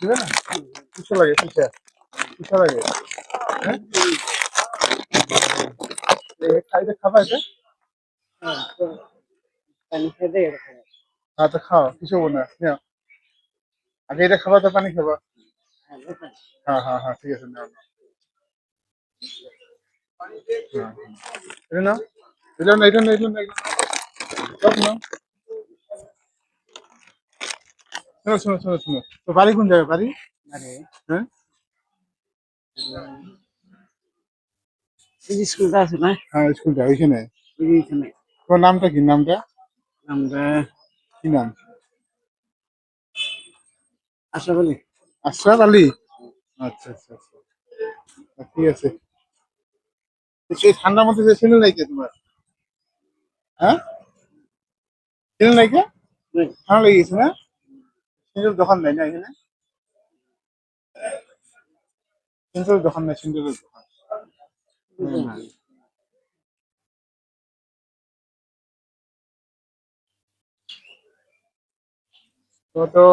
দিবে না? কিসে লাগে কিসে? কিসে লাগে? হ্যাঁ? খাইতে খাবা এটা? হ্যাঁ তো খাও কিছু হবো না নেও। আগে এটা খাবা তো পানি খাবা। হ্যাঁ হ্যাঁ হ্যাঁ ঠিক আছে নেও। হ্যাঁ এটা নাও। এটা না এটা না এটা না এটা সব নাও। শোনো শোনো শোনো শোনো তো বাড়ি কোন জায়গায় বাড়ি? হ্যাঁ স্কুলটা আছে না হ্যাঁ স্কুলটা ওইখানে। এইখানে তোমার নামটা কি নামটা? আমরা কি নাম? আশা করি আশরাফ আলী। আচ্ছা আচ্ছা আচ্ছা ঠিক আছে। তো সেই ঠান্ডার মধ্যে যে ছেলে নাই কে তোমার? হ্যাঁ ছেলে নাই কে? ঠান্ডা লেগে গেছে না? সিন্দুর দোকান নাই না এখানে? সিন্দুরের দোকান নাই সিন্দুরের দোকান। তো তো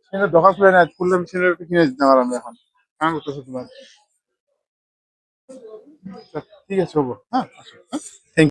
সিন্দুর দোকান খুলে না খুললে সিন্দুর কিনে দিতে পারলাম এখন। কেমন করতেছো তোমার? আচ্ছা, ঠিক আছে হবো হ্যাঁ আসো, হ্যাঁ? Thank you.